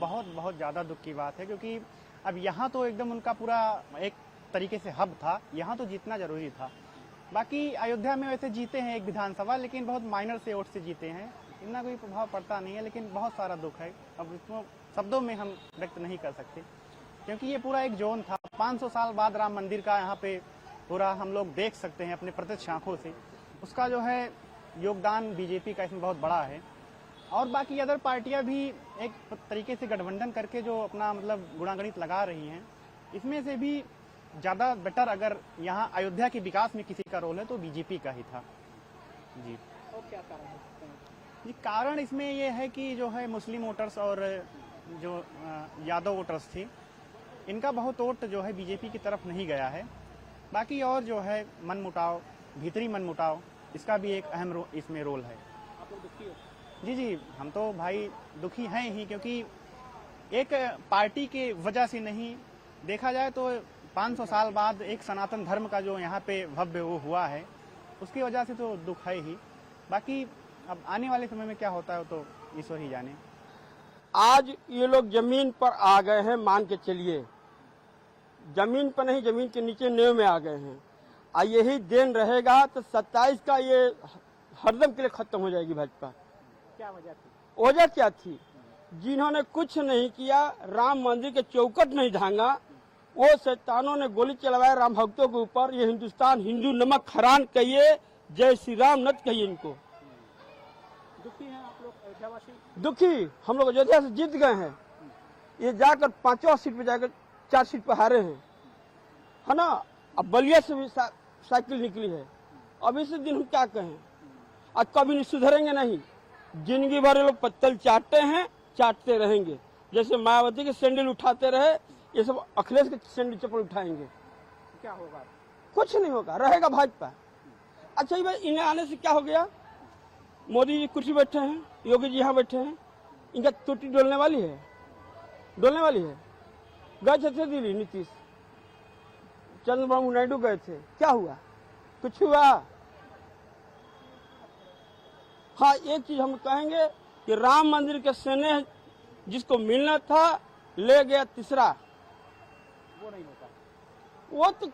बहुत बहुत ज़्यादा दुख की बात है, क्योंकि अब यहाँ तो एकदम उनका पूरा एक तरीके से हब था, यहाँ तो जीतना जरूरी था। बाकी अयोध्या में वैसे जीते हैं एक विधानसभा, लेकिन बहुत माइनर से वोट से जीते हैं, इतना कोई प्रभाव पड़ता नहीं है। लेकिन बहुत सारा दुख है, अब इसको शब्दों में हम व्यक्त नहीं कर सकते, क्योंकि ये पूरा एक जोन था। 500 साल बाद राम मंदिर का यहाँ पे पूरा हम लोग देख सकते हैं अपने प्रत्यक्ष आंखों से। उसका जो है योगदान बीजेपी का इसमें बहुत बड़ा है। और बाकी अदर पार्टियां भी एक तरीके से गठबंधन करके जो अपना मतलब गुणागणित लगा रही हैं, इसमें से भी ज़्यादा बेटर अगर यहाँ अयोध्या के विकास में किसी का रोल है तो बीजेपी का ही था जी। और क्या कारण है जी, कारण इसमें ये है कि जो है मुस्लिम वोटर्स और जो यादव वोटर्स थी, इनका बहुत वोट जो है बीजेपी की तरफ नहीं गया है। बाकी और जो है मनमुटाव, भीतरी मनमुटाव, इसका भी एक अहम इसमें रोल है। आप लोग दुखी हो? जी, हम तो भाई दुखी हैं ही, क्योंकि एक पार्टी के वजह से नहीं, देखा जाए तो 500 साल बाद एक सनातन धर्म का जो यहाँ पे भव्य वो हुआ है, उसकी वजह से तो दुख है ही। बाकी अब आने वाले समय में क्या होता है तो ईश्वर ही जाने। आज ये लोग जमीन पर आ गए हैं, मान के चलिए, जमीन पर नहीं, जमीन के नीचे नींव में आ गए हैं। और यही दिन रहेगा तो 27 का ये हरदम के लिए खत्म हो जाएगी भाजपा। क्या वजह थी? वजह क्या थी? जिन्होंने कुछ नहीं किया, राम मंदिर के चौखट नहीं धांगा, वो शैतानों ने गोली चलवाया राम भक्तों के ऊपर। ये हिंदुस्तान हिंदू नमक हरान कहिए, जय श्री राम नत कहिए इनको। दुखी हैं आप लोग अयोध्यावासी? दुखी हम लोग अयोध्या से जीत गए हैं, ये जाकर 5वां सीट पे जाकर 4 सीट पर हारे हैं, है ना। अब बलिया से भी साइकिल निकली है। अब इसी दिन हम क्या कहें, आज कभी नहीं सुधरेंगे नहीं। जिंदगी भर ये लोग पत्तल चाटते हैं, चाटते रहेंगे। जैसे मायावती के सैंडल उठाते रहे, ये सब अखिलेश के सैंडल चप्पल उठाएंगे। क्या होगा? कुछ नहीं होगा, रहेगा भाजपा। अच्छा भाई, इन्हें आने से क्या हो गया? मोदी जी कुर्सी बैठे हैं, योगी जी यहाँ बैठे हैं, इनका टूटी डोलने वाली है, डोलने वाली है। गए थे दिल्ली नीतीश, चंद्रबाबू नायडू गए थे, क्या हुआ? कुछ हुआ? हाँ, एक चीज हम कहेंगे कि राम मंदिर के स्नेह जिसको मिलना था, ले गया तीसरा। वो नहीं होता, वो तो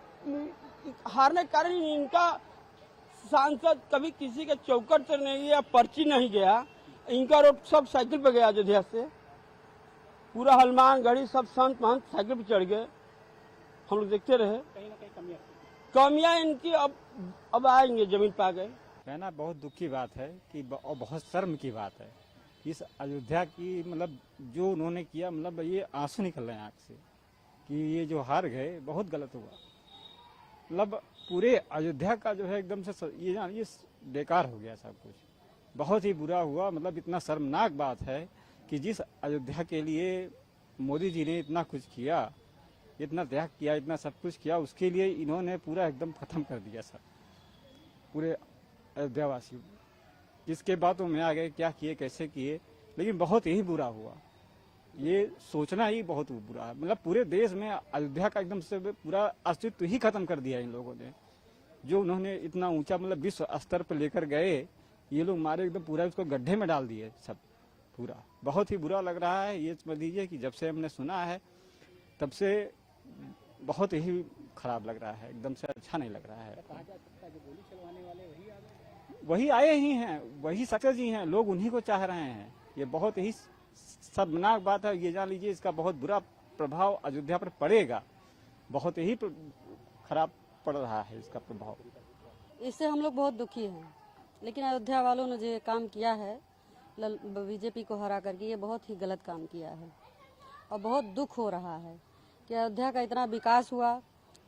हारने के कारण ही इनका सांसद कभी किसी के चौकट से नहीं गया, पर्ची नहीं गया, इनका रोड सब साइकिल पे गया अयोध्या से। पूरा हनुमान गढ़ी सब संत महंत साइकिल पे चढ़ गए, हम लोग देखते रहे। कहीं ना कहीं कमियां इनकी अब आएंगे, जमीन पे आ गए। कहना बहुत दुख की बात है कि और बहुत शर्म की बात है इस अयोध्या की, मतलब जो उन्होंने किया, मतलब ये आंसू निकल रहे हैं आंख से कि ये जो हार गए बहुत गलत हुआ। मतलब पूरे अयोध्या का जो है एकदम से ये बेकार हो गया सब कुछ, बहुत ही बुरा हुआ। मतलब इतना शर्मनाक बात है कि जिस अयोध्या के लिए मोदी जी ने इतना कुछ किया, इतना त्याग किया, इतना सब कुछ किया, उसके लिए इन्होंने पूरा एकदम खत्म कर दिया सब पूरे अयोध्यावासियों। इसके बाद में आ गए, क्या किए कैसे किए, लेकिन बहुत ही बुरा हुआ। ये सोचना ही बहुत बुरा है। मतलब पूरे देश में अयोध्या का एकदम से पूरा अस्तित्व ही खत्म कर दिया इन लोगों ने। जो उन्होंने इतना ऊंचा मतलब विश्व स्तर पर लेकर गए, ये लोग मारे एकदम पूरा उसको गड्ढे में डाल दिए सब पूरा। बहुत ही बुरा लग रहा है। ये समझ लीजिए कि जब से हमने सुना है तब से बहुत ही खराब लग रहा है, एकदम से अच्छा नहीं लग रहा है। कहा जा सकता है जो गोली चलवाने वाले वही आ गए, वही आए ही हैं, वही सक्सेस ही हैं, लोग उन्हीं को चाह रहे हैं। ये बहुत ही शर्मनाक बात है। ये जान लीजिए इसका बहुत बुरा प्रभाव अयोध्या पर पड़ेगा, बहुत ही खराब पड़ रहा है इसका प्रभाव। इससे हम लोग बहुत दुखी हैं, लेकिन अयोध्या वालों ने जो काम किया है बीजेपी को हरा करके, ये बहुत ही गलत काम किया है। और बहुत दुख हो रहा है कि अयोध्या का इतना विकास हुआ,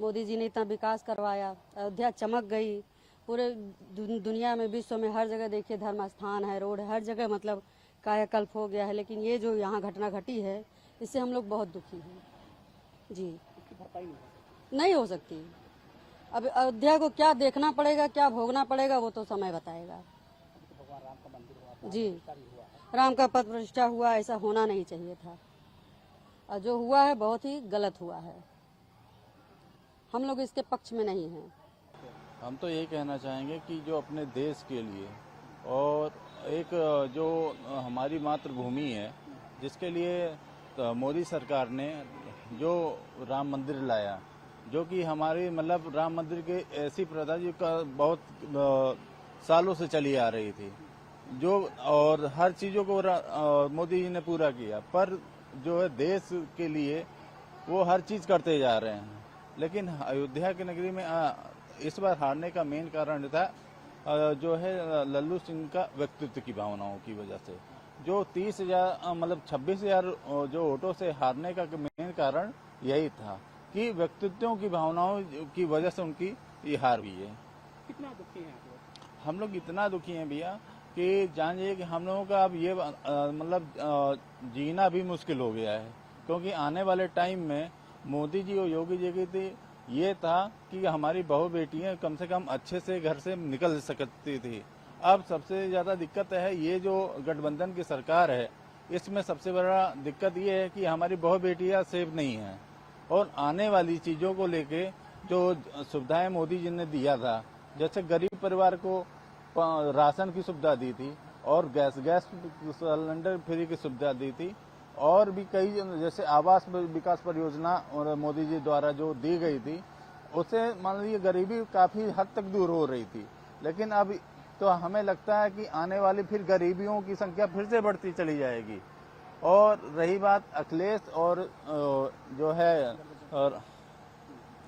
मोदी जी ने इतना विकास करवाया, अयोध्या चमक गई। पूरे दुनिया में, विश्व में हर जगह देखिए धर्म स्थान है, रोड है, हर जगह मतलब कायाकल्प हो गया है। लेकिन ये जो यहाँ घटना घटी है, इससे हम लोग बहुत दुखी हैं जी। इसकी भरपाई नहीं हो सकती। अब अयोध्या को क्या देखना पड़ेगा, क्या भोगना पड़ेगा, वो तो समय बताएगा। भगवान राम का मंदिर हुआ था, जी, हुआ है। राम का पद प्रतिष्ठा हुआ, ऐसा होना नहीं चाहिए था। और जो हुआ है बहुत ही गलत हुआ है। हम लोग इसके पक्ष में नहीं हैं। हम तो यही कहना चाहेंगे कि जो अपने देश के लिए और एक जो हमारी मातृभूमि है, जिसके लिए मोदी सरकार ने जो राम मंदिर लाया, जो कि हमारी मतलब राम मंदिर की ऐसी प्रथा जो का बहुत सालों से चली आ रही थी, जो और हर चीजों को मोदी जी ने पूरा किया, पर जो है देश के लिए वो हर चीज करते जा रहे हैं। लेकिन अयोध्या की नगरी में इस बार हारने का मेन कारण था जो है लल्लू सिंह का व्यक्तित्व की भावनाओं की वजह से, जो 30,000 मतलब 26,000 जो वोटों से हारने का मेन कारण यही था कि व्यक्तित्वों की भावनाओं की वजह से उनकी ये हार हुई है। कितना दुखी हैं आप लोग? हम लोग इतना दुखी हैं भैया कि जानिए कि हम लोगों का अब ये मतलब जीना भी मुश्किल हो गया है, क्योंकि आने वाले टाइम में मोदी जी और योगी जी की ये था कि हमारी बहू बेटियां कम से कम अच्छे से घर से निकल सकती थी। अब सबसे ज्यादा दिक्कत है ये जो गठबंधन की सरकार है, इसमें सबसे बड़ा दिक्कत ये है कि हमारी बहू बेटियां सेफ नहीं है, और आने वाली चीजों को लेके जो सुविधाएं मोदी जी ने दिया था, जैसे गरीब परिवार को राशन की सुविधा दी थी और गैस सिलेंडर फ्री की सुविधा दी थी, और भी कई जैसे आवास विकास परियोजना और मोदी जी द्वारा जो दी गई थी, उससे मान लीजिए गरीबी काफी हद तक दूर हो रही थी। लेकिन अब तो हमें लगता है कि आने वाली फिर गरीबियों की संख्या फिर से बढ़ती चली जाएगी। और रही बात अखिलेश और जो है और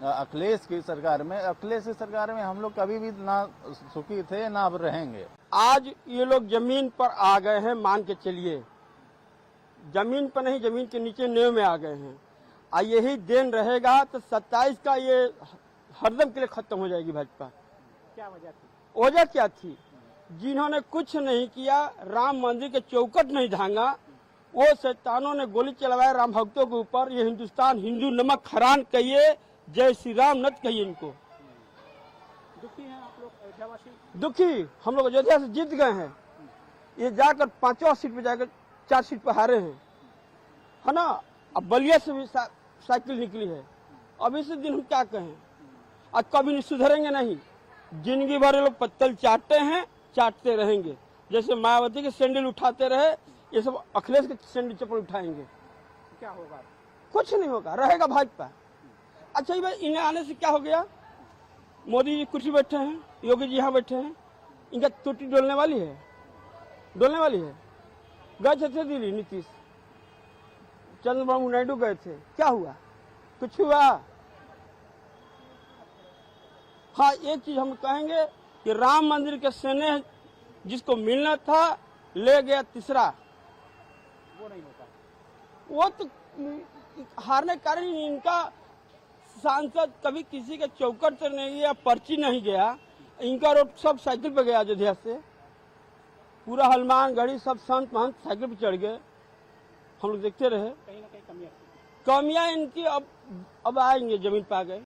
अखिलेश की सरकार में, अखिलेश की सरकार में हम लोग कभी भी ना सुखी थे ना अब रहेंगे। आज ये लोग जमीन पर आ गए हैं, मान के चलिए जमीन पर नहीं, जमीन के नीचे नेव में आ गए हैं। यही देन रहेगा तो 27 का ये हरदम के लिए खत्म हो जाएगी भाजपा। क्या वजह थी? वजह क्या थी? जिन्होंने कुछ नहीं किया, राम मंदिर के चौकट नहीं धांगा, वो शैतानों ने गोली चलवाया राम भक्तों के ऊपर। ये हिंदुस्तान हिंदू नमक हरान कहिए, जय श्री राम नत कहिए इनको। दुखी हैं आप लोग अयोध्यावासी? दुखी हम लोग अयोध्या से जीत गए हैं, ये जाकर 5 सीट पे जाकर 4 सीट पे हारे हैं, है ना। अब बलिया से भी साइकिल निकली है। अब इसी दिन हम क्या कहें, आज कभी नहीं सुधरेंगे नहीं, जिंदगी भर ये लोग पत्तल चाटते हैं, चाटते रहेंगे। जैसे मायावती के सैंडल उठाते रहे, ये सब अखिलेश के सैंडल चप्पल उठाएंगे। क्या होगा? कुछ नहीं होगा, रहेगा भाजपा। अच्छा भाई, इन्हें आने से क्या हो गया? मोदी जी कुर्सी बैठे हैं, योगी जी यहाँ बैठे हैं, इनका टूटी डोलने वाली है, डोलने वाली है। गए थे दिल्ली नीतीश, चंद्रबाबू नायडू गए थे, क्या हुआ? कुछ हुआ? हाँ, एक चीज हम कहेंगे कि राम मंदिर के स्नेह जिसको मिलना था ले गया तीसरा, वो नहीं होता। वो तो हारने का कारण ही इनका सांसद कभी किसी के चौकट से नहीं गया, पर्ची नहीं गया, इनका रोड सब साइकिल पे गया अयोध्या से। पूरा हनुमान गढ़ी सब संत महंत साइकिल पे चढ़ गए, हम लोग देखते रहे। कहीं ना कहीं कमियां इनकी अब आएंगे, जमीन पे आ गए।